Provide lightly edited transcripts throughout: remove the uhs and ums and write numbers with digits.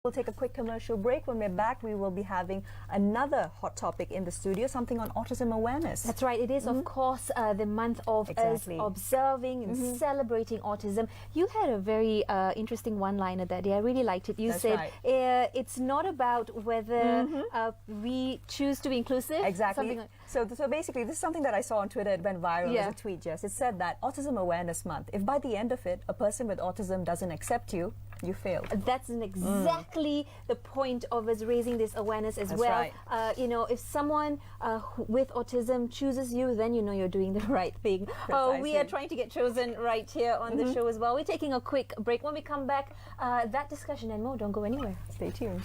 We'll take a quick commercial break. When we're back, we will be having another hot topic in the studio, something on autism awareness. That's right. It is, of course, the month of us observing and celebrating autism. You had a very interesting one-liner that day. I really liked it. You said it's not about whether we choose to be inclusive. Exactly. So basically, this is something that I saw on Twitter. It went viral. It was a tweet, Jess. It said that Autism Awareness Month, if by the end of it, a person with autism doesn't accept you, you failed. That's exactly the point of us raising this awareness as well. You know, if someone with autism chooses you, then you know you're doing the right thing. We are trying to get chosen right here on the show as well. We're taking a quick break. When we come back, that discussion and more, don't go anywhere. Stay tuned.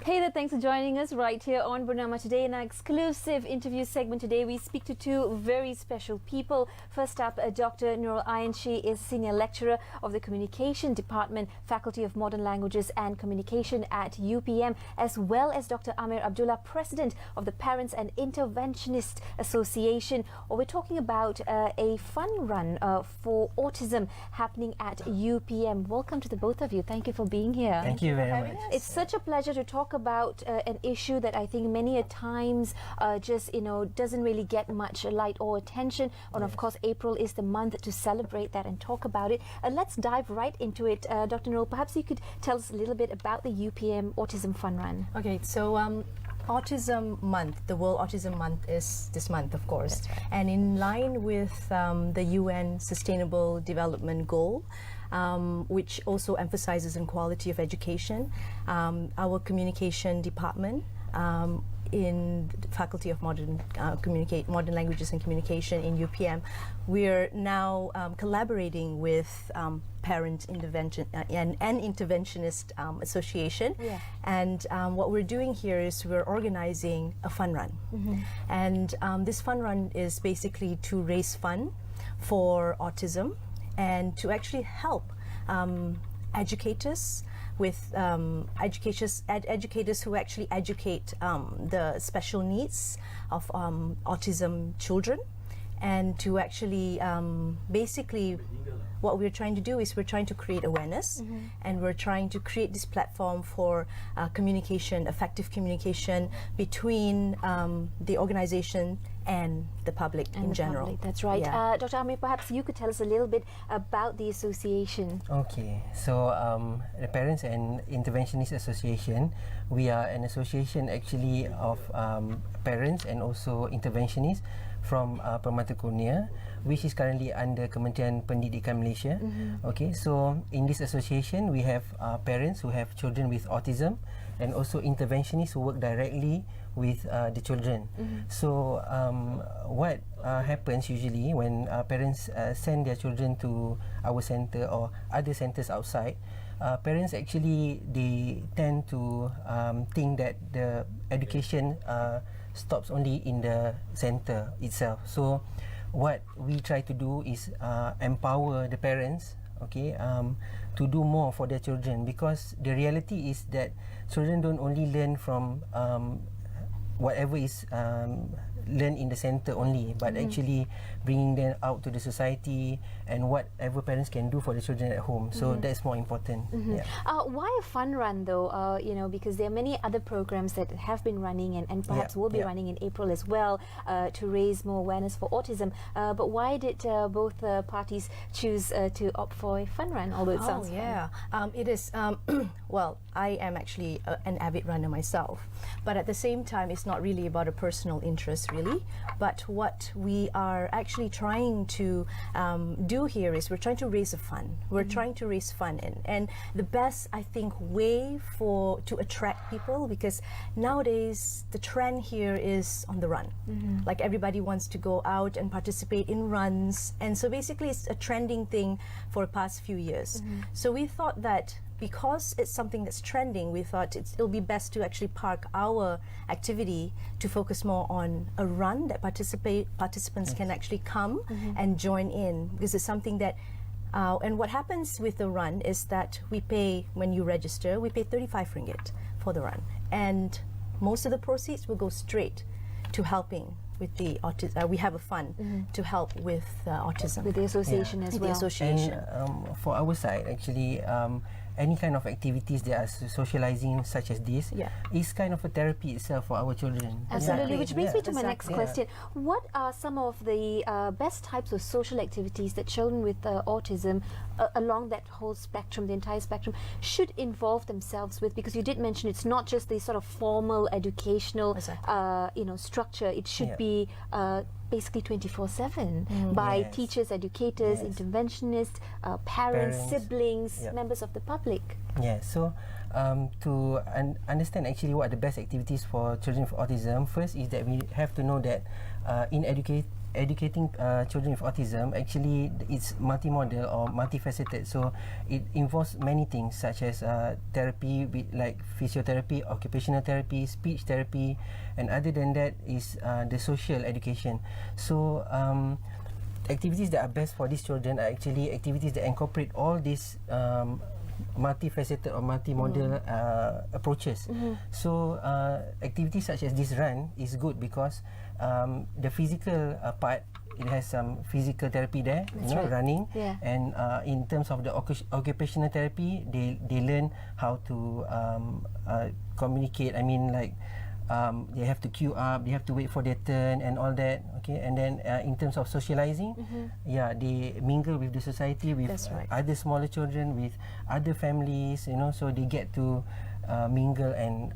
Hey there, thanks for joining us right here on Bernama today. In our exclusive interview segment today, we speak to two very special people. First up, Dr. Nurul Ain. She is Senior Lecturer of the Communication Department, Faculty of Modern Languages and Communication at UPM, as well as Dr. Amir Abdullah, President of the Parents and Interventionist Association. We're talking about a fun run for autism happening at UPM. Welcome to the both of you. Thank you for being here. Thank you very much. It's such a pleasure to talk about an issue that I think many a times just doesn't really get much light or attention. And of course, April is the month to celebrate that and talk about it. Let's dive right into it. Dr. Nurul, perhaps you could tell us a little bit about the UPM Autism Fun Run. Okay, so Autism Month, the World Autism Month is this month, of course. And in line with the UN Sustainable Development Goal, which also emphasizes on quality of education, our communication department in the Faculty of Modern Languages and Communication in UPM, we're now collaborating with Parent Intervention and Interventionist Association. And what we're doing here is we're organizing a fun run. And this fun run is basically to raise fund for autism and to actually help educators with educators who actually educate the special needs of autism children, and to actually basically what we're trying to do is we're trying to create awareness, and we're trying to create this platform for communication, effective communication between the organization and the public in general. That's right. Dr. Amir, perhaps you could tell us a little bit about the association. Okay, so the Parents and Interventionist Association, we are an association actually of parents and also interventionists from Permata Kurnia, which is currently under Kementerian Pendidikan Malaysia. Okay, so in this association we have parents who have children with autism and also interventionists who work directly with the children. So what happens usually when parents send their children to our center or other centers outside, parents actually they tend to think that the education stops only in the center itself. So what we try to do is empower the parents, okay, to do more for their children, because the reality is that children don't only learn from whatever is learned in the center only, but actually bringing them out to the society and whatever parents can do for the children at home. So that's more important. Why a fun run though? Because there are many other programs that have been running and perhaps will be running in April as well to raise more awareness for autism. But why did both parties choose to opt for a fun run, although it sounds fun? It is, well, I am actually an avid runner myself, but at the same time it's not really about a personal interest really, but what we are actually trying to do here is we're trying to raise a fund. We're trying to raise fund, and the best, I think, way to attract people, because nowadays the trend here is on the run. Like everybody wants to go out and participate in runs, and so basically it's a trending thing for the past few years. So we thought that because it's something that's trending, we thought it'll be best to actually park our activity to focus more on a run that participants can actually come and join in, because it's something that and what happens with the run is that we pay, when you register, we pay 35 ringgit for the run, and most of the proceeds will go straight to helping with the autism. We have a fund to help with autism. With the association as With well. the association. And for our side, actually, any kind of activities that are socializing such as this is kind of a therapy itself for our children. Absolutely, which brings me to my next Exactly. question. What are some of the best types of social activities that children with autism along that whole spectrum, the entire spectrum, should involve themselves with? Because you did mention it's not just the sort of formal educational structure. It should be basically 24/7 by teachers, educators, interventionists, parents, siblings, members of the public. Yeah, so to understand actually what are the best activities for children with autism, first is that we have to know that in educating children with autism, actually it's multimodal or multifaceted. So it involves many things such as therapy with like physiotherapy, occupational therapy, speech therapy, and other than that is the social education. So activities that are best for these children are actually activities that incorporate all these multifaceted or multimodal approaches. So activities such as this run is good because the physical part, it has some physical therapy there, running, and in terms of the occupational therapy, they learn how to communicate. I mean, like they have to queue up, they have to wait for their turn and all that. Okay, and then in terms of socializing, they mingle with the society, with other smaller children, with other families, so they get to mingle and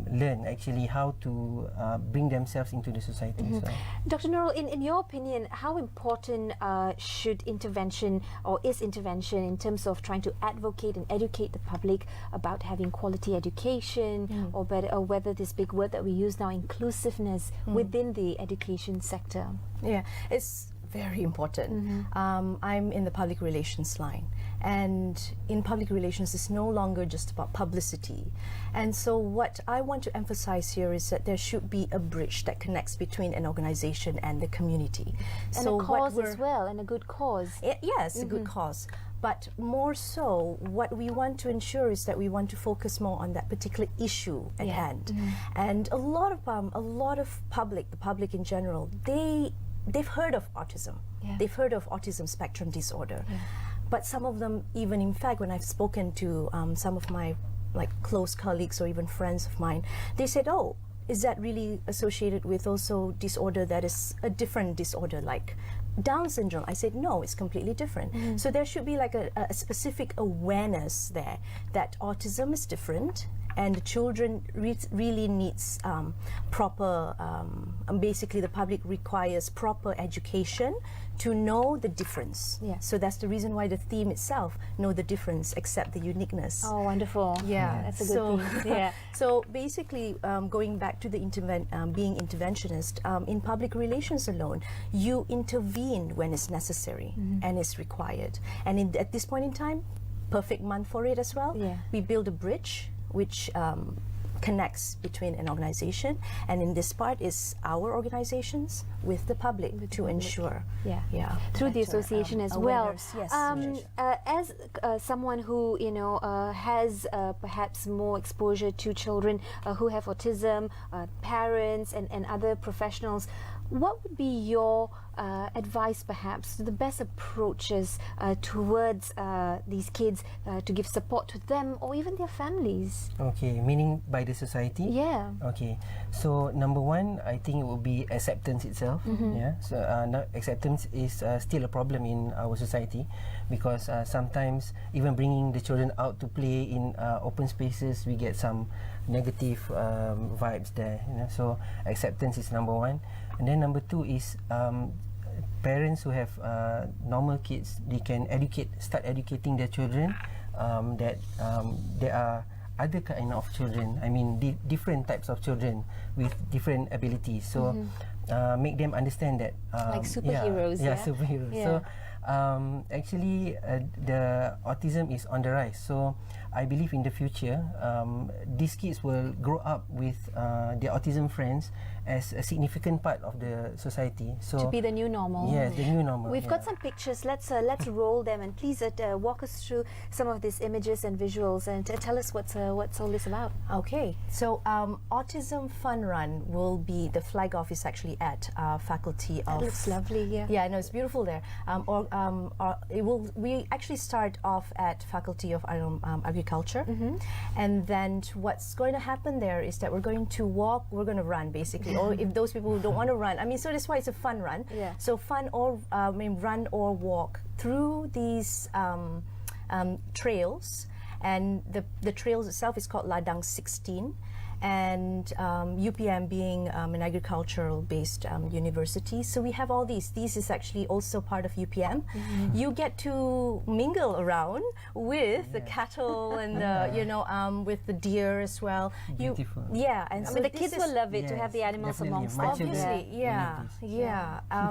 learn actually how to bring themselves into the society. So. Dr. Nurul, in your opinion, how important should intervention or is intervention in terms of trying to advocate and educate the public about having quality education or whether this big word that we use now, inclusiveness, within the education sector? Yeah, it's very important. I'm in the public relations line, and in public relations it's no longer just about publicity. And so what I want to emphasize here is that there should be a bridge that connects between an organization and the community. And so a cause as well, and a good cause. Yes, a good cause. But more so, what we want to ensure is that we want to focus more on that particular issue at hand. And a lot of public, the public in general, they've heard of autism. They've heard of autism spectrum disorder. But some of them, even in fact, when I've spoken to some of my close colleagues or even friends of mine, they said, oh, is that really associated with also disorder that is a different disorder like Down syndrome? I said, no, it's completely different. So there should be like a specific awareness there that autism is different, and the children really needs proper, basically the public requires proper education to know the difference. So that's the reason why the theme itself, know the difference, accept the uniqueness. Oh, wonderful. Yeah, that's a good theme. So basically, going back to the being interventionist, in public relations alone, you intervene when it's necessary and it's required. And at this point in time, perfect month for it as well. We build a bridge which connects between an organization, and in this part is our organizations with the public to ensure through the association as well. Yes. As someone who has perhaps more exposure to children who have autism, parents and other professionals, what would be your advice perhaps to the best approaches towards these kids to give support to them or even their families? Okay, meaning by the society? Okay, so number one, I think it would be acceptance itself. So acceptance is still a problem in our society, because sometimes even bringing the children out to play in open spaces, we get some negative vibes there. So acceptance is number one. And then number two is parents who have normal kids, they can start educating their children that there are other kind of children, I mean different types of children with different abilities. So make them understand that like superheroes. superheroes. So Actually, the autism is on the rise. So I believe in the future, these kids will grow up with their autism friends as a significant part of the society. So to be the new normal. Yes, the new normal. We've got some pictures. Let's roll them, and please walk us through some of these images and visuals, and tell us what's all this about. Okay, so Autism Fun Run will be, the flag off is actually at Faculty of... That looks lovely, yeah. Yeah, no, it's beautiful there. We actually start off at Faculty of Agriculture, and then what's going to happen there is that we're going to walk, we're going to run basically, or if those people who don't want to run, I mean, so that's why it's a fun run. Yeah. So fun or run or walk through these trails, and the trails itself is called Ladang 16. And UPM being an agricultural-based university, so we have all these. This is actually also part of UPM. You get to mingle around with the cattle and the, with the deer as well. Beautiful. Yeah, and I so mean, the kids will love it to have the animals definitely. amongst My them. children obviously, yeah.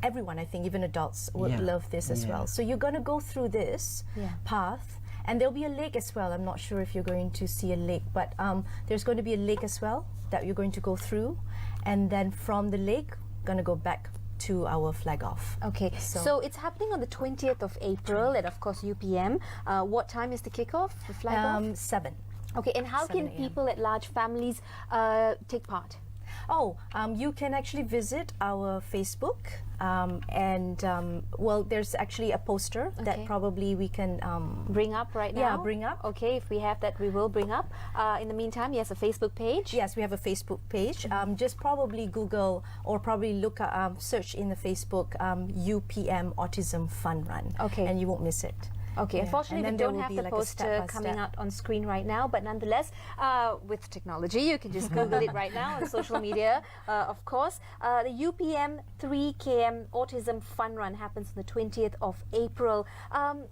Everyone, I think, even adults would love this as well. So you're going to go through this path. And there'll be a lake as well. I'm not sure if you're going to see a lake, but there's going to be a lake as well that you're going to go through. And then from the lake, going to go back to our flag off. Okay, so it's happening on the 20th of April at, of course, UPM. What time is the kickoff, the flag off? 7. Okay, and how 7 can a.m. people at large, families, take part? Oh, you can actually visit our Facebook, well, there's actually a poster that probably we can bring up right now. Yeah, bring up. Okay, if we have that, we will bring up. In the meantime, yes, a Facebook page. Yes, we have a Facebook page. Just probably Google or probably look search in the Facebook UPM Autism Fun Run. Okay, and you won't miss it. Okay, unfortunately we don't have the poster coming out on screen right now, but nonetheless, with technology, you can just Google it right now on social media, of course. The UPM 3km Autism Fun Run happens on the 20th of April.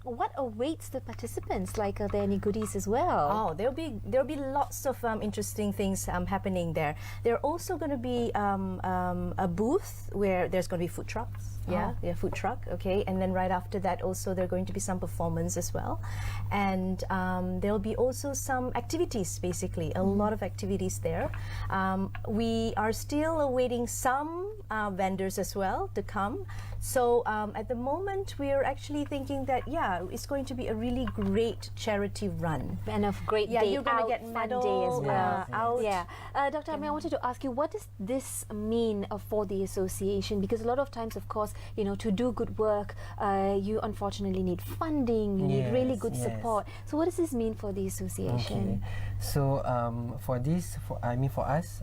What awaits the participants? Like, are there any goodies as well? Oh, there'll be lots of interesting things happening there. There are also going to be a booth where there's going to be food trucks. Yeah, food truck. Okay, and then right after that, also there are going to be some performance as well, and there'll be also some activities. Basically, a lot of activities there. We are still awaiting some vendors as well to come. So at the moment, we are actually thinking that it's going to be a really great charity run and a great day you're going out, to get fun medals, day as well. Dr. Ami, I wanted to ask you, what does this mean for the association? Because a lot of times, of course, to do good work, you unfortunately need funding, you need really good support. So what does this mean for the association? Okay. So for us,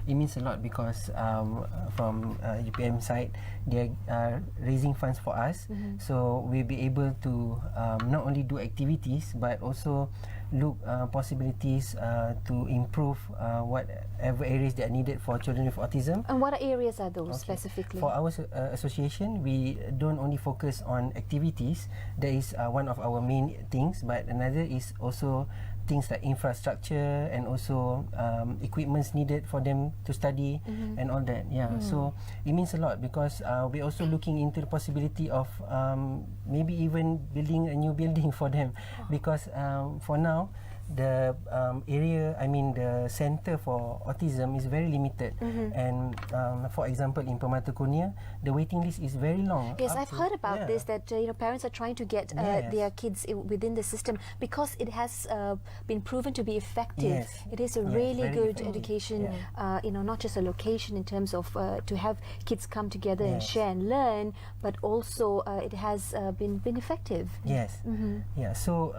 it means a lot because from UPM side, they are raising funds for us. So we'll be able to not only do activities but also look possibilities to improve whatever areas that are needed for children with autism. And what areas are those specifically? For our association, we don't only focus on activities. That is one of our main things, but another is also things like infrastructure and also equipments needed for them to study and all that. So it means a lot because we're also looking into the possibility of maybe even building a new building for them because for now the the center for autism is very limited, and for example in Permata Kurnia the waiting list is very long. Yes, I've heard about this, that parents are trying to get their kids within the system because it has been proven to be effective. It is a really good education, not just a location in terms of to have kids come together and share and learn, but also it has been effective. So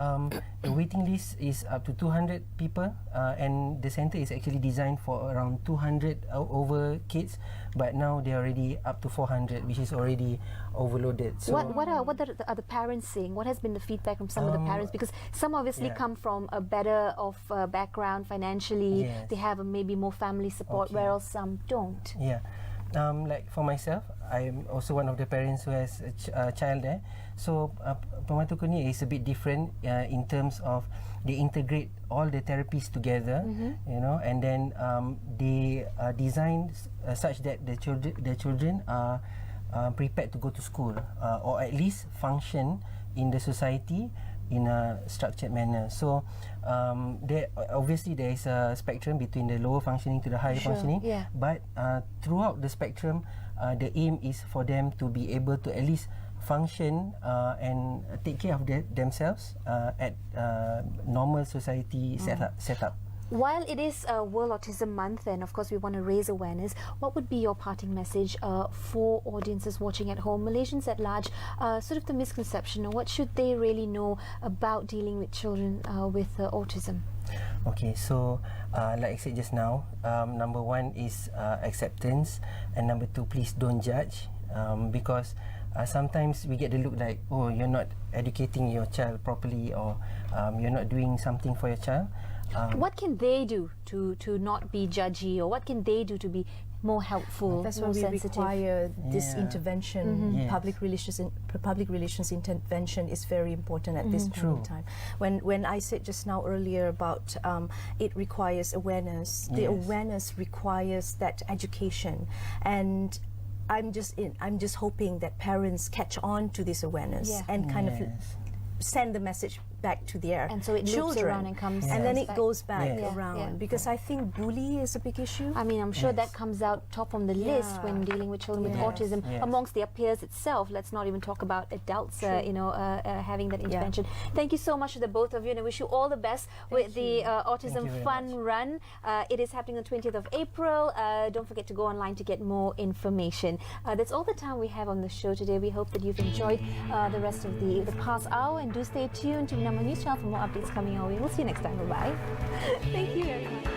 the waiting list is up to 200 people, and the center is actually designed for around 200 over kids, but now they're already up to 400, which is already overloaded. So what are the parents saying? What has been the feedback from some of the parents? Because some obviously come from a better background financially. They have maybe more family support, whereas some don't. Like for myself, I'm also one of the parents who has a child there. So Permata Kurnia is a bit different in terms of they integrate all the therapies together, and then they are designed such that the children are prepared to go to school or at least function in the society in a structured manner. So there obviously there is a spectrum between the lower functioning to the higher functioning, but throughout the spectrum the aim is for them to be able to at least function and take care of themselves at normal society setup. While it is World Autism Month, and of course we want to raise awareness, what would be your parting message for audiences watching at home, Malaysians at large, sort of the misconception, or what should they really know about dealing with children with autism? Okay, so like I said just now, number one is acceptance, and number two, please don't judge, because sometimes we get the look like, oh, you're not educating your child properly, or you're not doing something for your child. What can they do to not be judgy, or what can they do to be more helpful? That's more why we sensitive? require this intervention. Public relations intervention is very important at this point in time. When I said just now earlier about it requires awareness, the awareness requires that education, and I'm just hoping that parents catch on to this awareness and kind of send the message back to their and so it loops around and comes and then it back. goes back around, because I think bully is a big issue. I mean, I'm sure that comes out top on the list when dealing with children with autism amongst their peers itself. Let's not even talk about adults having that intervention. Thank you so much to the both of you, and I wish you all the best with the Autism Fun Run. It is happening on 20th of April. Don't forget to go online to get more information. That's all the time we have on the show today. We hope that you've enjoyed the rest of the past hour, and do stay tuned to Bernama News Channel for more updates coming our way. We'll see you next time. Bye-bye. Thank you very much.